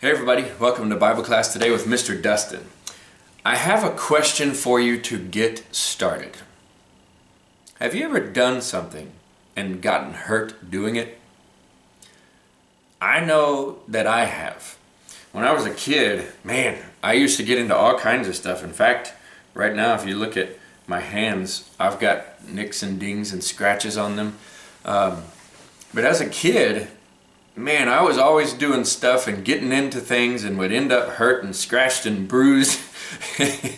Hey everybody, welcome to Bible class today with Mr. Dustin. I have a question for you to get started. Have you ever done something and gotten hurt doing it? I know that I have. When I was a kid, man, I used to get into all kinds of stuff. In fact, right now if you look at my hands, I've got nicks and dings and scratches on them. But as a kid, man, I was always doing stuff and getting into things and would end up hurt and scratched and bruised. It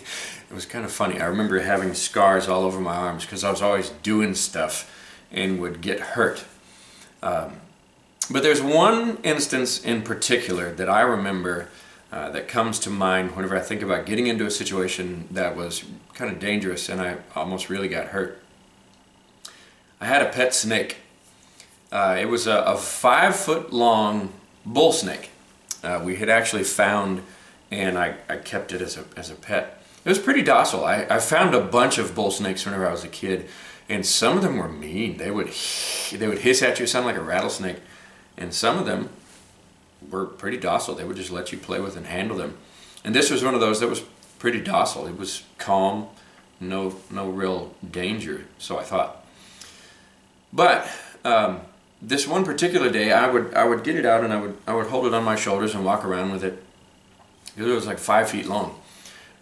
was kind of funny. I remember having scars all over my arms because I was always doing stuff and would get hurt. But there's one instance in particular that I remember that comes to mind whenever I think about getting into a situation that was kind of dangerous and I almost really got hurt. I had a pet snake. It was a 5-foot long bull snake. We had actually found, and I kept it as a pet. It was pretty docile. I found a bunch of bull snakes whenever I was a kid, and some of them were mean. They would hiss at you, sound like a rattlesnake, and some of them were pretty docile. They would just let you play with and handle them. And this was one of those that was pretty docile. It was calm, no real danger, so I thought. But this one particular day, I would get it out and I would hold it on my shoulders and walk around with it. It was like 5 feet long,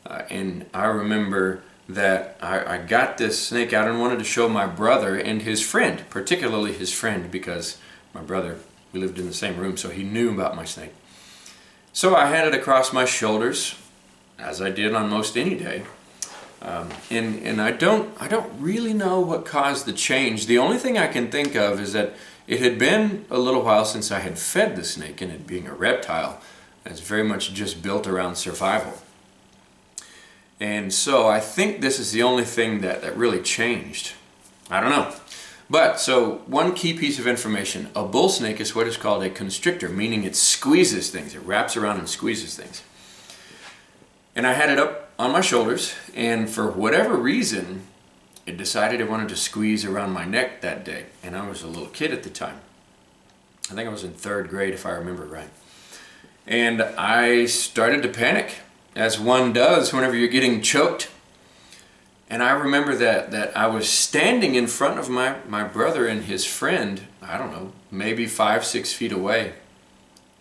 and I remember that I got this snake out and wanted to show my brother and his friend, particularly his friend, because my brother, we lived in the same room, so he knew about my snake. So I had it across my shoulders, as I did on most any day. And I don't really know what caused the change. The only thing I can think of is that it had been a little while since I had fed the snake, and it being a reptile, it's very much just built around survival. And so I think this is the only thing that really changed. I don't know. But so one key piece of information, a bull snake is what is called a constrictor, meaning it squeezes things, it wraps around and squeezes things. And I had it up on my shoulders, and for whatever reason, it decided it wanted to squeeze around my neck that day. And I was a little kid at the time. I think I was in 3rd grade, if I remember right. And I started to panic, as one does whenever you're getting choked. And I remember that I was standing in front of my brother and his friend, I don't know, maybe 5-6 feet away.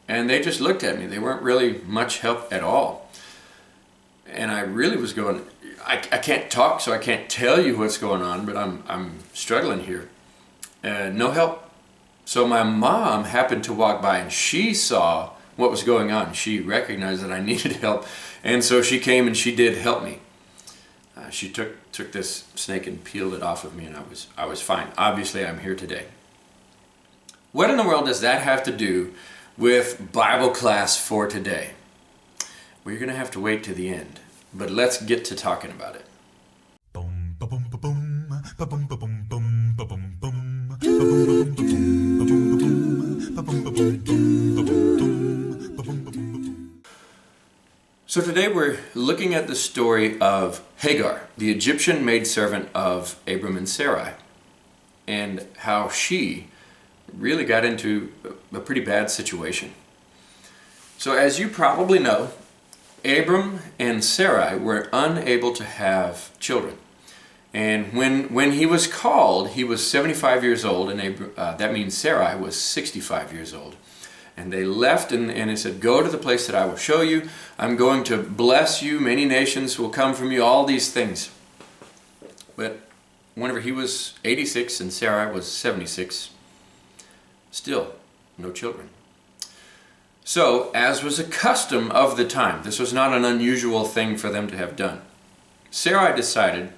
And they just looked at me. They weren't really much help at all. And I really was going, I can't talk, so I can't tell you what's going on, but I'm struggling here. No help. So my mom happened to walk by, and she saw what was going on. She recognized that I needed help, and so she came and she did help me. She took this snake and peeled it off of me, and I was fine. Obviously, I'm here today. What in the world does that have to do with Bible class for today? Well, you're going to have to wait to the end, but let's get to talking about it. So today we're looking at the story of Hagar, the Egyptian maidservant of Abram and Sarai, and how she really got into a pretty bad situation. So as you probably know, Abram and Sarai were unable to have children. And when he was called, he was 75 years old, and that means Sarai was 65 years old. And they left, and he said, "Go to the place that I will show you. I'm going to bless you. Many nations will come from you," all these things. But whenever he was 86 and Sarai was 76, still no children. So, as was a custom of the time, this was not an unusual thing for them to have done. Sarai decided,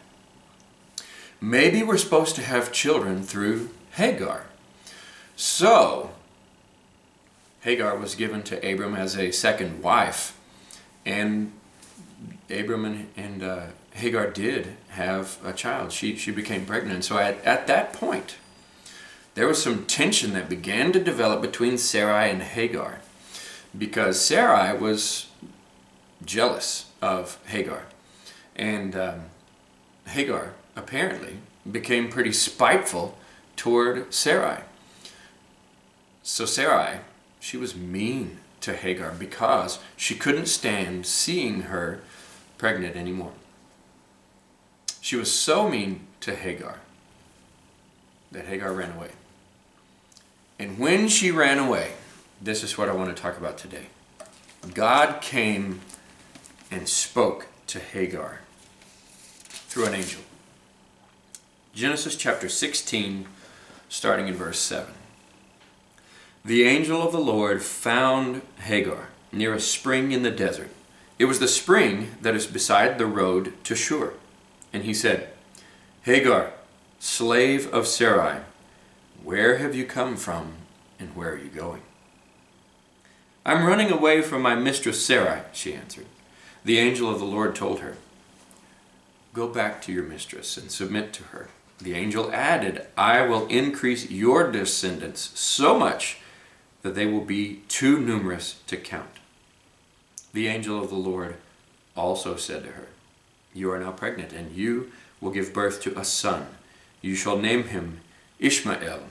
maybe we're supposed to have children through Hagar. So, Hagar was given to Abram as a second wife, and Abram and Hagar did have a child. She became pregnant. So at that point, there was some tension that began to develop between Sarai and Hagar, because Sarai was jealous of Hagar. And Hagar apparently became pretty spiteful toward Sarai. So Sarai, she was mean to Hagar because she couldn't stand seeing her pregnant anymore. She was so mean to Hagar that Hagar ran away. And when she ran away, this is what I want to talk about today. God came and spoke to Hagar through an angel. Genesis chapter 16, starting in verse 7. The angel of the Lord found Hagar near a spring in the desert. It was the spring that is beside the road to Shur. And he said, Hagar, slave of Sarai, where have you come from and where are you going? I'm running away from my mistress Sarai, she answered. The angel of the Lord told her, go back to your mistress and submit to her. The angel added, I will increase your descendants so much that they will be too numerous to count. The angel of the Lord also said to her, you are now pregnant, and you will give birth to a son. You shall name him Ishmael,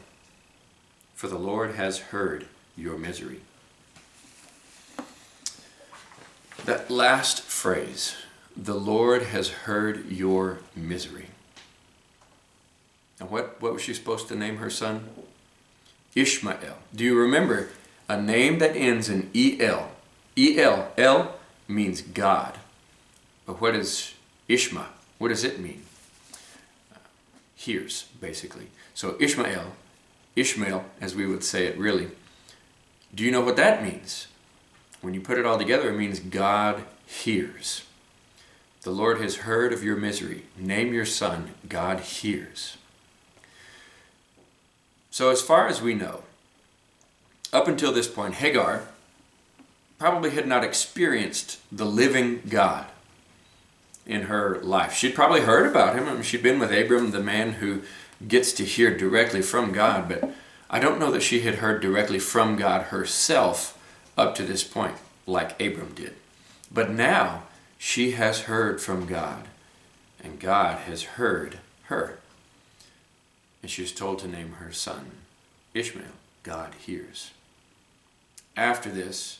for the Lord has heard your misery. That last phrase, the Lord has heard your misery. And what was she supposed to name her son? Ishmael. Do you remember a name that ends in E-L? E-L, El means God. But what is Ishma? What does it mean? Hears, basically. So Ishmael, as we would say it really. Do you know what that means? When you put it all together, it means God hears. The Lord has heard of your misery. Name your son, God hears. So as far as we know, up until this point, Hagar probably had not experienced the living God in her life. She'd probably heard about him. I mean, she'd been with Abram, the man who gets to hear directly from God, but I don't know that she had heard directly from God herself up to this point, like Abram did. But now she has heard from God, and God has heard her. And she is told to name her son Ishmael. God hears. After this,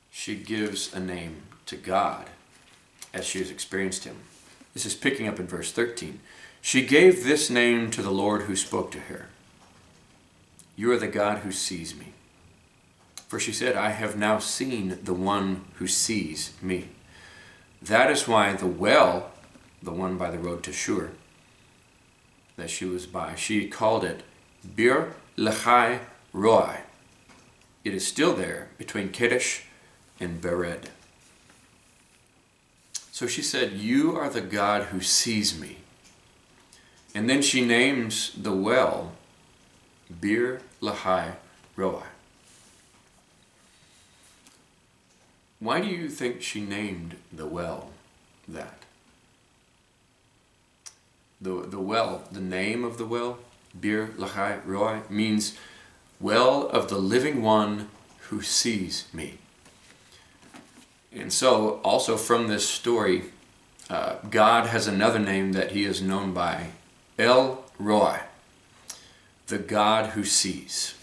she gives a name to God as she has experienced him. This is picking up in verse 13. She gave this name to the Lord who spoke to her. You are the God who sees me. For she said, I have now seen the one who sees me. That is why the well, the one by the road to Shur, that she was by, she called it Bir Lahai Roi. It is still there between Kadesh and Bered. So she said, you are the God who sees me. And then she names the well Bir Lahai Roi. Why do you think she named the well that? The well, the name of the well, Bir Lahai Roi, means well of the living one who sees me. And so, also from this story, God has another name that he is known by, El Roi, the God who sees.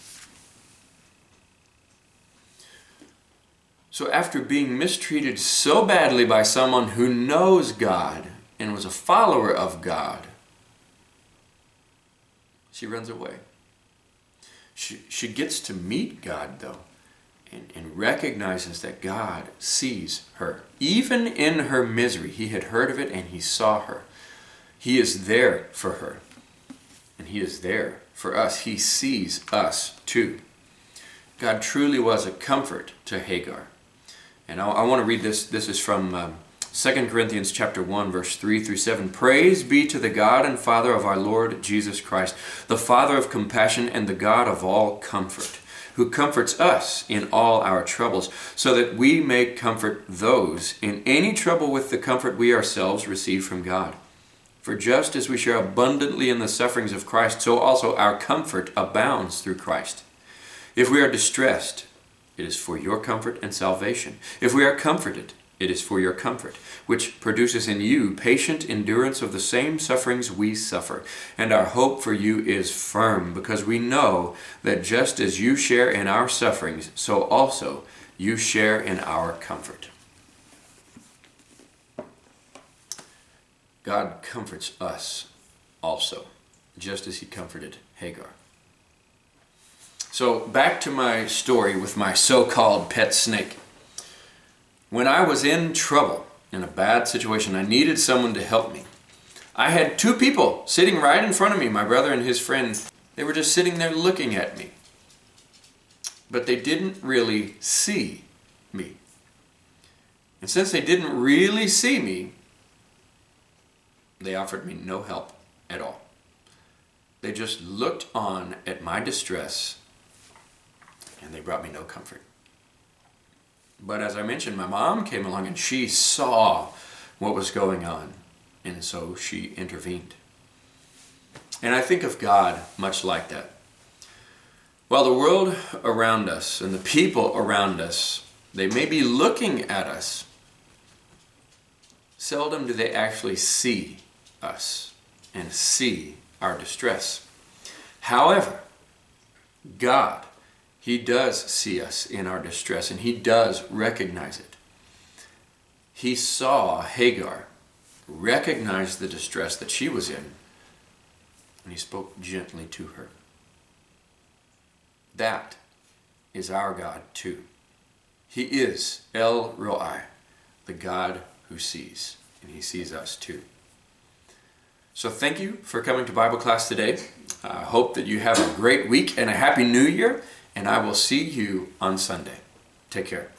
So after being mistreated so badly by someone who knows God and was a follower of God, she runs away. She gets to meet God, though, and recognizes that God sees her. Even in her misery, he had heard of it and he saw her. He is there for her. And he is there for us. He sees us too. God truly was a comfort to Hagar. And I want to read this. This is from 2 Corinthians chapter 1, verse 3 through 7. Praise be to the God and Father of our Lord Jesus Christ, the Father of compassion and the God of all comfort, who comforts us in all our troubles, so that we may comfort those in any trouble with the comfort we ourselves receive from God. For just as we share abundantly in the sufferings of Christ, so also our comfort abounds through Christ. If we are distressed, it is for your comfort and salvation. If we are comforted, it is for your comfort, which produces in you patient endurance of the same sufferings we suffer. And our hope for you is firm, because we know that just as you share in our sufferings, so also you share in our comfort. God comforts us also, just as he comforted Hagar. So back to my story with my so-called pet snake. When I was in trouble, in a bad situation, I needed someone to help me. I had two people sitting right in front of me, my brother and his friend. They were just sitting there looking at me. But they didn't really see me. And since they didn't really see me, they offered me no help at all. They just looked on at my distress, and they brought me no comfort. But as I mentioned, my mom came along and she saw what was going on, and so she intervened. And I think of God much like that. While the world around us and the people around us, they may be looking at us, seldom do they actually see us and see our distress. However, God, he does see us in our distress, and he does recognize it. He saw Hagar, recognized the distress that she was in, and he spoke gently to her. That is our God too. He is El Roi, the God who sees, and he sees us too. So thank you for coming to Bible class today. I hope that you have a great week and a happy new year, and I will see you on Sunday. Take care.